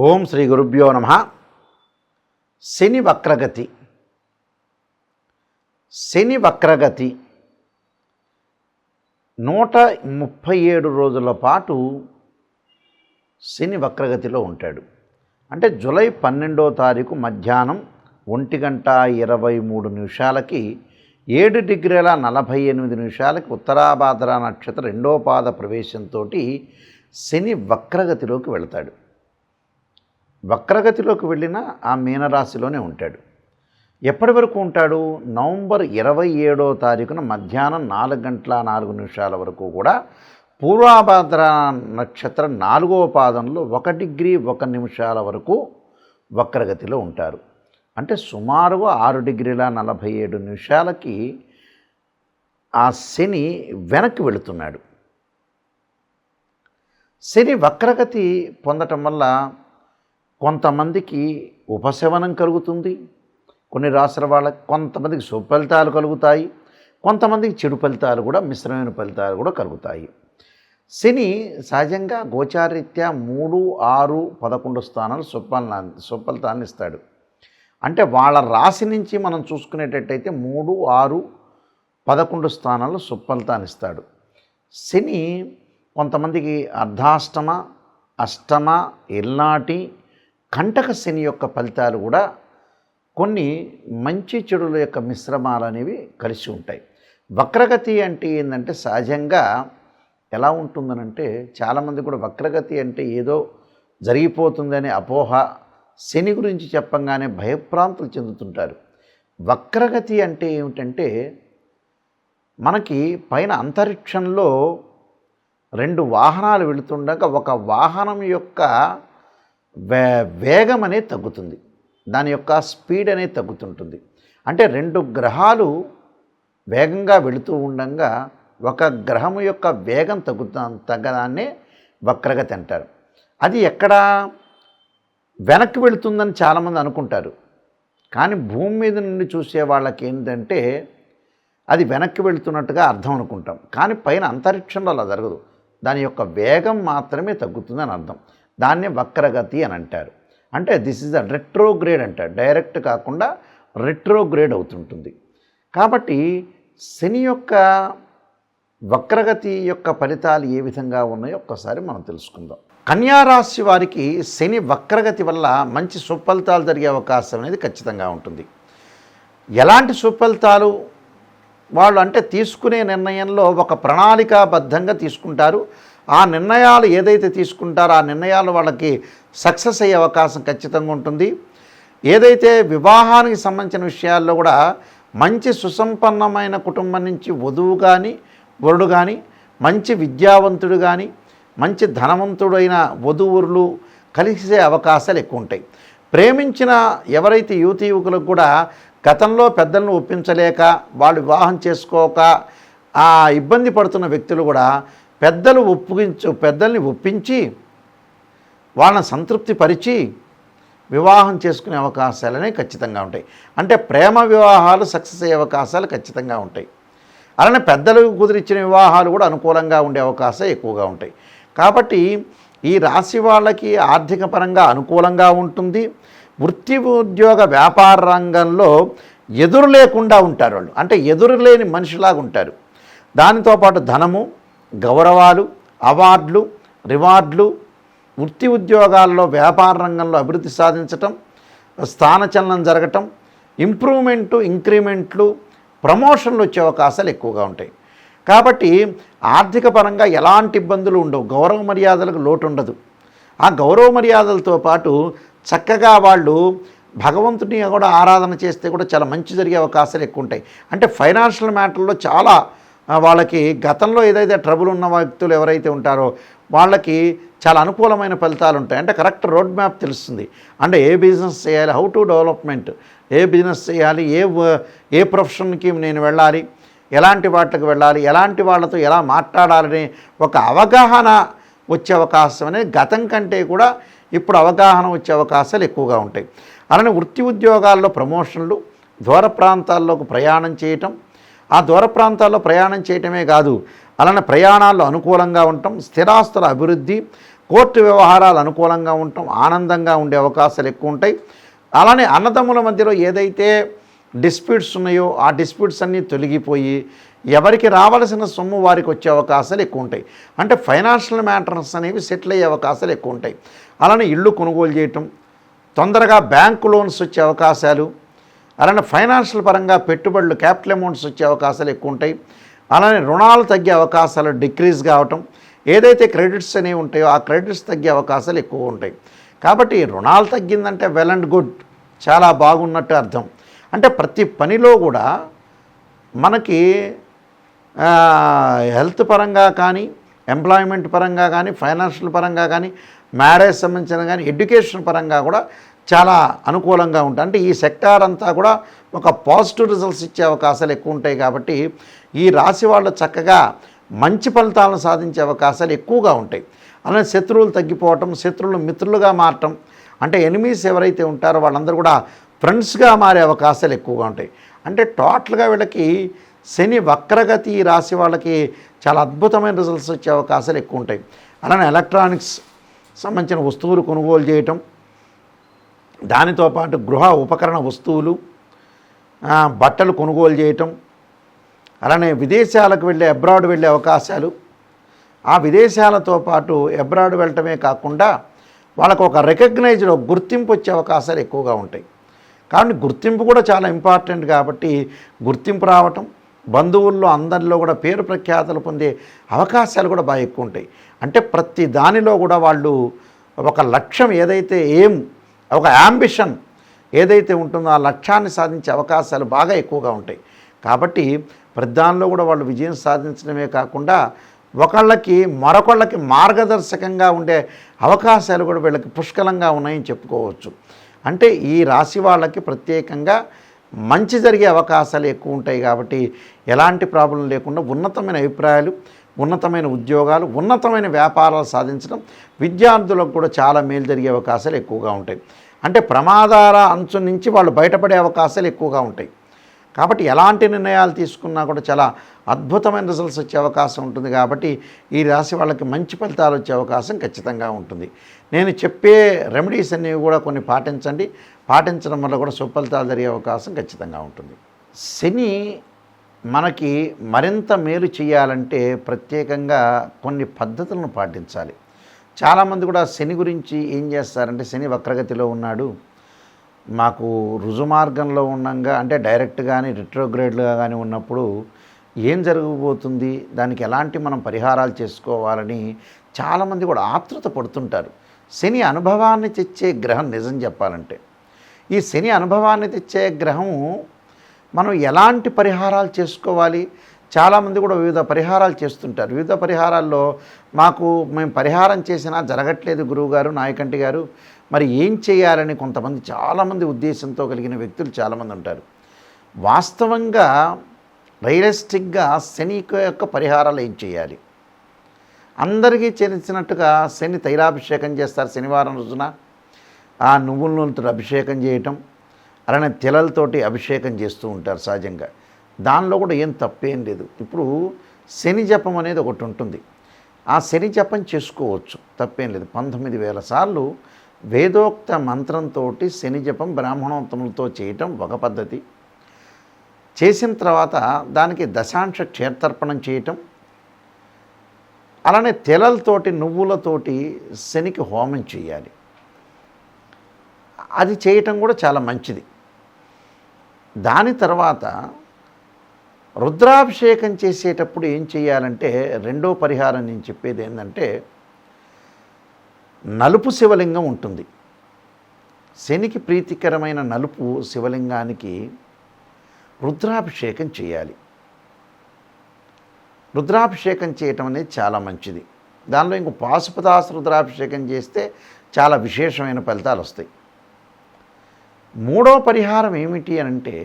ఓం శ్రీ గురుభ్యో నమః. శని వక్రగతి. శని వక్రగతి 137 రోజుల పాటు శని వక్రగతిలో ఉంటాడు. అంటే జూలై 12వ తారీఖు మధ్యాహ్నం 1:23 7 డిగ్రీల 48 నిమిషాలకి ఉత్తరాభాద్ర నక్షత్ర 2వ పాద ప్రవేశంతో శని వక్రగతిలోకి వెళతాడు. వక్రగతిలోకి వెళ్ళిన ఆ మీనరాశిలోనే ఉంటాడు. ఎప్పటి వరకు ఉంటాడు? నవంబర్ 27వ తారీఖున మధ్యాహ్నం 4:04 వరకు కూడా పూర్వాభాద్ర నక్షత్ర 4వ పాదంలో 1 డిగ్రీ 1 నిమిషాల వరకు వక్రగతిలో ఉంటారు. అంటే సుమారుగా 6 డిగ్రీల 47 నిమిషాలకి ఆ శని వెనక్కి వెళుతున్నాడు. శని వక్రగతి పొందటం వల్ల కొంతమందికి ఉపశమనం కలుగుతుంది, కొన్ని రాశుల వాళ్ళకి కొంతమందికి శుభ ఫలితాలు కలుగుతాయి, కొంతమందికి చెడు ఫలితాలు కూడా, మిశ్రమైన ఫలితాలు కూడా కలుగుతాయి. శని సహజంగా గోచారీత్యా 3, 6, 11 స్థానాలు శుభ ఫలితాన్ని ఇస్తాడు. అంటే వాళ్ళ రాశి నుంచి మనం చూసుకునేటట్టయితే 3, 6, 11 స్థానాలు శుభ ఫలితాన్ని ఇస్తాడు. శని కొంతమందికి అర్ధాష్టమ, అష్టమ, ఎల్నాటి, కంటక శని యొక్క ఫలితాలు కూడా కొన్ని మంచి చెడుల యొక్క మిశ్రమాలు అనేవి కలిసి ఉంటాయి. వక్రగతి అంటే ఏంటంటే సహజంగా ఎలా ఉంటుందనంటే చాలామంది కూడా వక్రగతి అంటే ఏదో జరిగిపోతుందనే అపోహ, శని గురించి చెప్పంగానే భయభ్రాంతులు చెందుతుంటారు. వక్రగతి అంటే ఏమిటంటే మనకి పైన అంతరిక్షంలో 2 వాహనాలు వెళుతుండగా ఒక వాహనం యొక్క వేగం అనేది తగ్గుతుంది, దాని యొక్క స్పీడ్ అనేది తగ్గుతుంటుంది. అంటే 2 గ్రహాలు వేగంగా వెళుతూ ఉండగా ఒక గ్రహం యొక్క వేగం తగ్గడాన్నే వక్రగతి అంటారు. అది ఎక్కడ వెనక్కి వెళుతుందని చాలామంది అనుకుంటారు. కానీ భూమి మీద నుండి చూసే వాళ్ళకి ఏంటంటే అది వెనక్కి వెళుతున్నట్టుగా అర్థం అనుకుంటాం. కానీ పైన అంతరిక్షంలో అలా జరగదు, దాని యొక్క వేగం మాత్రమే తగ్గుతుందని అర్థం. దాన్నే వక్రగతి అని అంటారు. అంటే దిస్ ఈజ్ అ రెట్రోగ్రేడ్ అంటారు, డైరెక్ట్ కాకుండా రెట్రోగ్రేడ్ అవుతుంటుంది. కాబట్టి శని యొక్క వక్రగతి యొక్క ఫలితాలు ఏ విధంగా ఉన్నాయో ఒక్కసారి మనం తెలుసుకుందాం. కన్యారాశి వారికి శని వక్రగతి వల్ల మంచి సుఫలితాలు జరిగే అవకాశం అనేది ఖచ్చితంగా ఉంటుంది. ఎలాంటి సుఫలితాలు వాళ్ళు అంటే తీసుకునే నిర్ణయంలో ఒక ప్రణాళికాబద్ధంగా తీసుకుంటారు. ఆ నిర్ణయాలు ఏదైతే తీసుకుంటారో ఆ నిర్ణయాలు వాళ్ళకి సక్సెస్ అయ్యే అవకాశం ఖచ్చితంగా ఉంటుంది. ఏదైతే వివాహానికి సంబంధించిన విషయాల్లో కూడా మంచి సుసంపన్నమైన కుటుంబం నుంచి వధువు కానీ వరుడు కానీ, మంచి విద్యావంతుడు కానీ, మంచి ధనవంతుడైన వధువురులు కలిసే అవకాశాలు ఎక్కువ ఉంటాయి. ప్రేమించిన ఎవరైతే యువకులకు కూడా గతంలో పెద్దలను ఒప్పించలేక వాళ్ళు వివాహం చేసుకోక ఆ ఇబ్బంది పడుతున్న వ్యక్తులు కూడా పెద్దల్ని ఒప్పించి వాళ్ళని సంతృప్తిపరిచి వివాహం చేసుకునే అవకాశాలనే ఖచ్చితంగా ఉంటాయి. అంటే ప్రేమ వివాహాలు సక్సెస్ అయ్యే అవకాశాలు ఖచ్చితంగా ఉంటాయి. అలానే పెద్దలకు కుదిరించిన వివాహాలు కూడా అనుకూలంగా ఉండే అవకాశాలు ఎక్కువగా ఉంటాయి. కాబట్టి ఈ రాశి వాళ్ళకి ఆర్థిక పరంగా అనుకూలంగా ఉంటుంది. వృత్తి ఉద్యోగ వ్యాపార రంగంలో ఎదురు లేకుండా ఉంటారు వాళ్ళు, అంటే ఎదురు లేని మనిషిలాగా ఉంటారు. దానితో పాటు ధనము, గౌరవాలు, అవార్డులు, రివార్డులు, వృత్తి ఉద్యోగాల్లో వ్యాపార రంగంలో అభివృద్ధి సాధించటం, స్థానచలనం జరగటం, ఇంప్రూవ్మెంటు, ఇంక్రిమెంట్లు, ప్రమోషన్లు వచ్చే అవకాశాలు ఎక్కువగా ఉంటాయి. కాబట్టి ఆర్థిక పరంగా ఎలాంటి ఇబ్బందులు ఉండవు, గౌరవ మర్యాదలకు లోటు ఉండదు. ఆ గౌరవ మర్యాదలతో పాటు చక్కగా వాళ్ళు భగవంతుని కూడా ఆరాధన చేస్తే కూడా చాలా మంచి జరిగే అవకాశాలు ఎక్కువ ఉంటాయి. అంటే ఫైనాన్షియల్ మ్యాటర్లో చాలా వాళ్ళకి గతంలో ఏదైతే ట్రబుల్ ఉన్న వ్యక్తులు ఎవరైతే ఉంటారో వాళ్ళకి చాలా అనుకూలమైన ఫలితాలు ఉంటాయి. అంటే కరెక్ట్ రోడ్ మ్యాప్ తెలుస్తుంది. అంటే ఏ బిజినెస్ చేయాలి, how to development, A business చేయాలి, ఏ ప్రొఫెషన్కి నేను వెళ్ళాలి, ఎలాంటి వాటికి వెళ్ళాలి, ఎలాంటి వాళ్ళతో ఎలా మాట్లాడాలని ఒక అవగాహన వచ్చే అవకాశం అనేది గతం కంటే కూడా ఇప్పుడు అవగాహన వచ్చే అవకాశాలు ఎక్కువగా ఉంటాయి. అలానే వృత్తి ఉద్యోగాల్లో ప్రమోషన్లు, దూర ప్రాంతాల్లోకి ప్రయాణం చేయటం, ఆ దూర ప్రాంతాల్లో ప్రయాణం చేయటమే కాదు అలానే ప్రయాణాల్లో అనుకూలంగా ఉండటం, స్థిరాస్తుల అభివృద్ధి, కోర్టు వ్యవహారాలు అనుకూలంగా ఉండటం, ఆనందంగా ఉండే అవకాశాలు ఎక్కువ ఉంటాయి. అలానే అన్నదమ్ముల మధ్యలో ఏదైతే డిస్ప్యూట్స్ ఉన్నాయో ఆ డిస్ప్యూట్స్ అన్నీ తొలగిపోయి ఎవరికి రావాల్సిన సొమ్ము వారికి వచ్చే అవకాశాలు ఎక్కువ ఉంటాయి. అంటే ఫైనాన్షియల్ మ్యాటర్స్ అనేవి సెటిల్ అయ్యే అవకాశాలు ఎక్కువ ఉంటాయి. అలానే ఇళ్ళు కొనుగోలు చేయటం, తొందరగా బ్యాంకు లోన్స్ వచ్చే అవకాశాలు, అలానే ఫైనాన్షియల్ పరంగా పెట్టుబడులు క్యాపిటల్ అమౌంట్స్ వచ్చే అవకాశాలు ఎక్కువ ఉంటాయి. అలానే రుణాలు తగ్గే అవకాశాలు డిక్రీజ్ కావటం, ఏదైతే క్రెడిట్స్ అనేవి ఉంటాయో ఆ క్రెడిట్స్ తగ్గే అవకాశాలు ఎక్కువ ఉంటాయి. కాబట్టి రుణాలు తగ్గిందంటే వెల్ అండ్ గుడ్, చాలా బాగున్నట్టు అర్థం. అంటే ప్రతి పనిలో కూడా మనకి హెల్త్ పరంగా కానీ, ఎంప్లాయ్మెంట్ పరంగా కానీ, ఫైనాన్షియల్ పరంగా కానీ, మ్యారేజ్ సంబంధించిన కానీ, ఎడ్యుకేషన్ పరంగా కూడా చాలా అనుకూలంగా ఉంటాయి. అంటే ఈ సెక్టార్ అంతా కూడా ఒక పాజిటివ్ రిజల్ట్స్ ఇచ్చే అవకాశాలు ఎక్కువ ఉంటాయి. కాబట్టి ఈ రాశి వాళ్ళు చక్కగా మంచి ఫలితాలను సాధించే అవకాశాలు ఎక్కువగా ఉంటాయి. అలానే శత్రువులు తగ్గిపోవటం, శత్రువులు మిత్రులుగా మారటం, అంటే ఎనిమీస్ ఎవరైతే ఉంటారో వాళ్ళందరూ కూడా ఫ్రెండ్స్గా మారే అవకాశాలు ఎక్కువగా ఉంటాయి. అంటే టోటల్గా వీళ్ళకి శని వక్రగతి ఈ రాశి వాళ్ళకి చాలా అద్భుతమైన రిజల్ట్స్ వచ్చే అవకాశాలు ఎక్కువ ఉంటాయి. అలానే ఎలక్ట్రానిక్స్ సంబంధించిన వస్తువులు కొనుగోలు చేయటం, దానితో పాటు గృహ ఉపకరణ వస్తువులు, బట్టలు కొనుగోలు చేయటం, అలానే విదేశాలకు వెళ్ళే అబ్రాడ్ వెళ్ళే అవకాశాలు, ఆ విదేశాలతో పాటు అబ్రాడ్ వెళ్ళటమే కాకుండా వాళ్ళకు ఒక రికగ్నైజ్డ్ గుర్తింపు వచ్చే అవకాశాలు ఎక్కువగా ఉంటాయి. కాబట్టి గుర్తింపు కూడా చాలా ఇంపార్టెంట్. కాబట్టి గుర్తింపు రావటం, బంధువుల్లో అందరిలో కూడా పేరు ప్రఖ్యాతలు పొందే అవకాశాలు కూడా బాగా ఎక్కువ ఉంటాయి. అంటే ప్రతి దానిలో కూడా వాళ్ళు ఒక లక్ష్యం ఏదైతే ఒక యాంబిషన్ ఏదైతే ఉంటుందో ఆ లక్ష్యాన్ని సాధించే అవకాశాలు బాగా ఎక్కువగా ఉంటాయి. కాబట్టి ప్రతి దానిలో కూడా వాళ్ళు విజయం సాధించడమే కాకుండా మరొకళ్ళకి మార్గదర్శకంగా ఉండే అవకాశాలు కూడా వీళ్ళకి పుష్కలంగా ఉన్నాయని చెప్పుకోవచ్చు. అంటే ఈ రాశి వాళ్ళకి ప్రత్యేకంగా మంచి జరిగే అవకాశాలు ఎక్కువ ఉంటాయి. కాబట్టి ఎలాంటి ప్రాబ్లం లేకుండా ఉన్నతమైన అభిప్రాయాలు, ఉన్నతమైన ఉద్యోగాలు, ఉన్నతమైన వ్యాపారాలు సాధించడం, విద్యార్థులకు కూడా చాలా మేలు జరిగే అవకాశాలు ఎక్కువగా ఉంటాయి. అంటే ప్రమాదాల అంచు నుంచి వాళ్ళు బయటపడే అవకాశాలు ఎక్కువగా ఉంటాయి. కాబట్టి ఎలాంటి నిర్ణయాలు తీసుకున్నా కూడా చాలా అద్భుతమైన రిజల్ట్స్ వచ్చే అవకాశం ఉంటుంది. కాబట్టి ఈ రాశి వాళ్ళకి మంచి ఫలితాలు వచ్చే అవకాశం ఖచ్చితంగా ఉంటుంది. నేను చెప్పే రెమెడీస్ అనేవి కూడా కొన్ని పాటించండి. పాటించడం వల్ల కూడా సుఫలితాలు జరిగే అవకాశం ఖచ్చితంగా ఉంటుంది. శని మనకి మరింత మేలు చేయాలంటే ప్రత్యేకంగా కొన్ని పద్ధతులను పాటించాలి. చాలామంది కూడా శని గురించి ఏం చేస్తారంటే, శని వక్రగతిలో ఉన్నాడు, మాకు రుజుమార్గంలో ఉండగా అంటే డైరెక్ట్ కానీ రిట్రోగ్రేడ్గా కానీ ఉన్నప్పుడు ఏం జరగబోతుంది, దానికి ఎలాంటి మనం పరిహారాలు చేసుకోవాలని చాలామంది కూడా ఆతృత పడుతుంటారు. శని అనుభవాన్ని తెచ్చే గ్రహం నిజం చెప్పాలంటే. ఈ శని అనుభవాన్ని తెచ్చే గ్రహం మనం ఎలాంటి పరిహారాలు చేసుకోవాలి, చాలామంది కూడా వివిధ పరిహారాలు చేస్తుంటారు. వివిధ పరిహారాల్లో మేము పరిహారం చేసినా జరగట్లేదు గురువుగారు, నాయకంటి గారు, మరి ఏం చేయాలని చాలామంది ఉద్దేశంతో కలిగిన వ్యక్తులు చాలామంది ఉంటారు. వాస్తవంగా రియలిస్టిక్గా శని యొక్క పరిహారాలు ఏం చేయాలి? అందరికీ తెలిసినట్టుగా శని తైలాభిషేకం చేస్తారు శనివారం రోజున. ఆ నువ్వుల నూనెతో అభిషేకం చేయటం, అలానే తెలలతోటి అభిషేకం చేస్తూ ఉంటారు సహజంగా. దానిలో కూడా ఏం తప్పేం లేదు. ఇప్పుడు శని జపం అనేది ఒకటి ఉంటుంది. ఆ శని జపం చేసుకోవచ్చు, తప్పేం లేదు. 19,000 సార్లు వేదోక్త మంత్రంతో శని జపం బ్రాహ్మణోత్తములతో చేయటం ఒక పద్ధతి. చేసిన తర్వాత దానికి దశాంశ క్షేత్రర్పణం చేయటం, అలానే తెలలతోటి నువ్వులతోటి శనికి హోమం చేయాలి. అది చేయటం కూడా చాలా మంచిది. దాని తర్వాత రుద్రాభిషేకం చేసేటప్పుడు ఏం చేయాలంటే, రెండో పరిహారం నేను చెప్పేది ఏంటంటే, నలుపు శివలింగం ఉంటుంది. శనికి ప్రీతికరమైన నలుపు శివలింగానికి రుద్రాభిషేకం చేయాలి. రుద్రాభిషేకం చేయటం అనేది చాలా మంచిది. దానిలో ఇంకో పాశుపతాస్త్ర రుద్రాభిషేకం చేస్తే చాలా విశేషమైన ఫలితాలు వస్తాయి. మూడో పరిహారం ఏమిటి అంటే,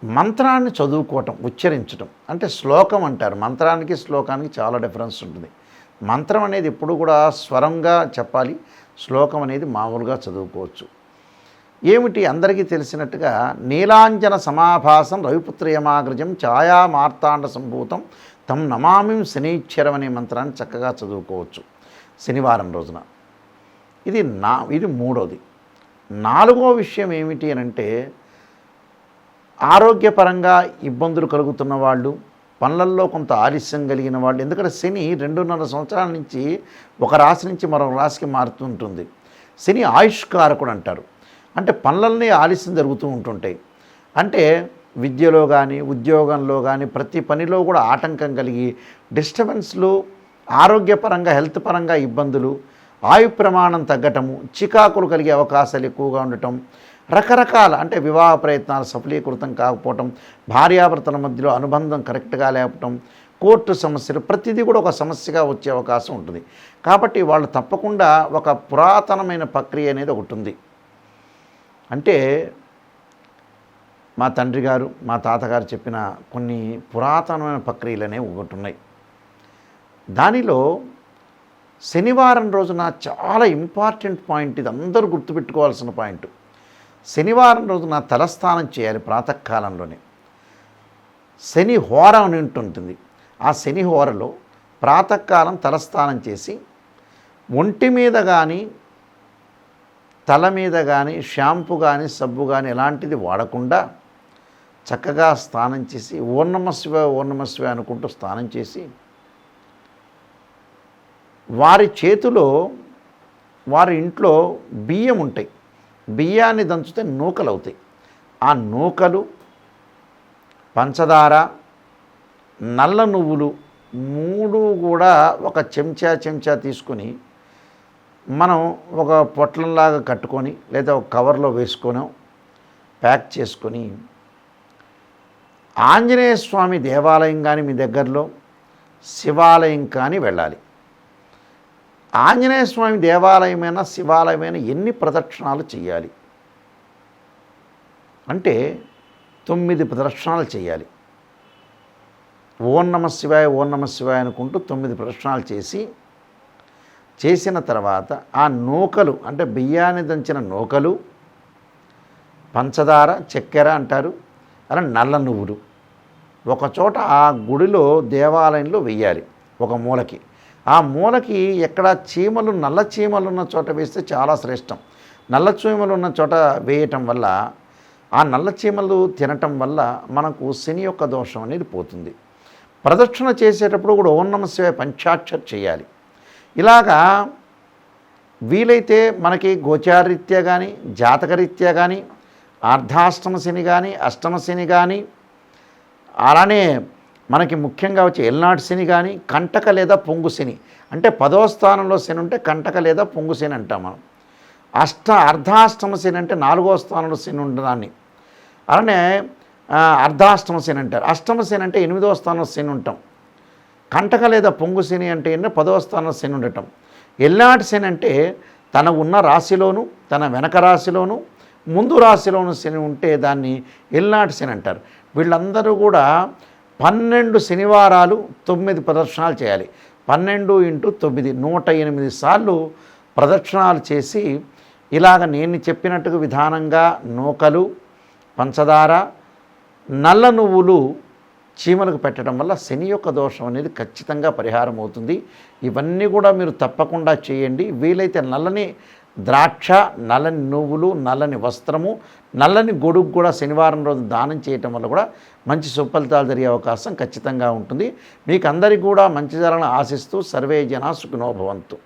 మంత్రాన్ని చదువుకోవటం, ఉచ్చరించటం. అంటే శ్లోకం అంటారు. మంత్రానికి శ్లోకానికి చాలా డిఫరెన్స్ ఉంటుంది. మంత్రం అనేది ఎప్పుడు కూడా స్వరంగా చెప్పాలి, శ్లోకం అనేది మామూలుగా చదువుకోవచ్చు. ఏమిటి అందరికీ తెలిసినట్టుగా, నీలాంజన సమాభాసం రవిపుత్రయమాగ్రజం ఛాయా మార్తాండ సంభూతం తం నమామిం శనీశ్వరం అనే మంత్రాన్ని చక్కగా చదువుకోవచ్చు శనివారం రోజున. ఇది మూడోది. నాలుగో విషయం ఏమిటి అని అంటే, ఆరోగ్యపరంగా ఇబ్బందులు కలుగుతున్న వాళ్ళు, పనులల్లో కొంత ఆలస్యం కలిగిన వాళ్ళు, ఎందుకంటే శని 2.5 సంవత్సరాల నుంచి ఒక రాశి నుంచి మరొక రాశికి మారుతుంటుంది. శని ఆయుష్కారకుడు అంటారు. అంటే పనులన్నీ ఆలస్యం జరుగుతూ ఉంటుంటాయి. అంటే విద్యలో కానీ ఉద్యోగంలో కానీ ప్రతి పనిలో కూడా ఆటంకం కలిగి డిస్టర్బెన్స్లు, ఆరోగ్యపరంగా హెల్త్ పరంగా ఇబ్బందులు, ఆయు ప్రమాణం తగ్గటము, చికాకులు కలిగే అవకాశాలు ఎక్కువగా ఉండటం, రకరకాల అంటే వివాహ ప్రయత్నాలు సఫలీకృతం కాకపోవటం, భార్యాభర్తల మధ్యలో అనుబంధం కరెక్ట్గా లేపటం, కోర్టు సమస్యలు, ప్రతిదీ కూడా ఒక సమస్యగా వచ్చే అవకాశం ఉంటుంది. కాబట్టి వాళ్ళు తప్పకుండా ఒక పురాతనమైన ప్రక్రియ అనేది ఒకటి ఉంది. అంటే మా తండ్రి గారు, మా తాతగారు చెప్పిన కొన్ని పురాతనమైన ప్రక్రియలు అనేవి ఒకటి ఉన్నాయి. దానిలో శనివారం రోజున చాలా ఇంపార్టెంట్ పాయింట్, ఇది అందరూ గుర్తుపెట్టుకోవాల్సిన పాయింట్. శనివారం రోజున తలస్నానం చేయాలి ప్రాతకాలంలోనే. శని హోర అని ఉంటుంది. ఆ శని హోరలో ప్రాతకాలం తలస్నానం చేసి ఒంటి మీద కానీ తల మీద కానీ షాంపూ కానీ సబ్బు కానీ ఎలాంటిది వాడకుండా చక్కగా స్నానం చేసి ఓం నమః శివాయ ఓం నమః శివాయ అనుకుంటూ స్నానం చేసి, వారి చేతిలో వారి ఇంట్లో బియ్యం ఉంటాయి, బియ్యాన్ని దంచితే నూకలు అవుతాయి. ఆ నూకలు, పంచదార, నల్ల నువ్వులు 3 కూడా ఒక చెంచా తీసుకొని మనం ఒక పొట్లంలాగా కట్టుకొని లేదా ఒక కవర్లో వేసుకొని ప్యాక్ చేసుకొని ఆంజనేయ స్వామి దేవాలయం కానీ మీ దగ్గరలో, శివాలయం కానీ వెళ్ళాలి. ఆంజనేయ స్వామి దేవాలయమైనా శివాలయమైనా ఎన్ని ప్రదక్షిణాలు చేయాలి అంటే 9 ప్రదక్షిణాలు చేయాలి. ఓం నమః శివాయ ఓం నమః శివాయ అనుకుంటూ 9 ప్రదక్షిణాలు చేసిన తర్వాత ఆ నూకలు అంటే బియ్యాన్ని దంచిన నూకలు, పంచదార, చక్కెర అంటారు, అలా నల్ల నువ్వులు ఒకచోట ఆ గుడిలో దేవాలయంలో వెయ్యాలి ఒక మూలకి. ఆ మూలకి ఎక్కడ చీమలు, నల్ల చీమలు ఉన్న చోట వేస్తే చాలా శ్రేష్టం. నల్ల చీమలు ఉన్న చోట వేయటం వల్ల, ఆ నల్ల చీమలు తినటం వల్ల మనకు శని యొక్క దోషం అనేది పోతుంది. ప్రదక్షిణ చేసేటప్పుడు కూడా ఓం నమః శివాయ పంచాక్షర్ చేయాలి. ఇలాగా వీలైతే మనకి గోచారరీత్యా కానీ జాతకరీత్యా కానీ అర్ధాష్టమ శని కానీ అష్టమ శని కానీ, అలానే మనకి ముఖ్యంగా వచ్చే ఎల్నాటి శని కానీ, కంటక లేదా పొంగు శని అంటే 10వ స్థానంలో శని ఉంటే కంటక లేదా పొంగు శని అంటాం మనం. అర్ధాష్టమ శని అంటే 4వ స్థానంలో శని ఉండడాన్ని అలానే అర్ధాష్టమ శని అంటారు. అష్టమ శని అంటే 8వ స్థానంలో శని ఉంటాం. కంటక లేదా పొంగు శని అంటే 10వ స్థానంలో శని ఉండటం. ఎల్నాటి శని అంటే తన ఉన్న రాశిలోను, తన వెనక రాశిలోను, ముందు రాశిలోను శని ఉంటే దాన్ని ఎల్నాటి శని అంటారు. వీళ్ళందరూ కూడా 12 శనివారాలు 9 ప్రదక్షిణాలు చేయాలి. 12 × 9 108 సార్లు ప్రదక్షిణాలు చేసి, ఇలాగ నేను చెప్పినట్టుగా విధానంగా నూకలు, పంచదార, నల్ల నువ్వులు చీమలకు పెట్టడం వల్ల శని యొక్క దోషం అనేది ఖచ్చితంగా పరిహారం అవుతుంది. ఇవన్నీ కూడా మీరు తప్పకుండా చేయండి. వీలైతే నల్లని ద్రాక్ష, నల్లని నువ్వులు, నల్లని వస్త్రము, నల్లని గొడుగు కూడా శనివారం రోజు దానం చేయటం వల్ల కూడా మంచి సుఫలితాలు జరిగే అవకాశం ఖచ్చితంగా ఉంటుంది. మీకు అందరికీ కూడా మంచి జరగాలని ఆశిస్తూ సర్వే జనా సుఖినో భవంతు.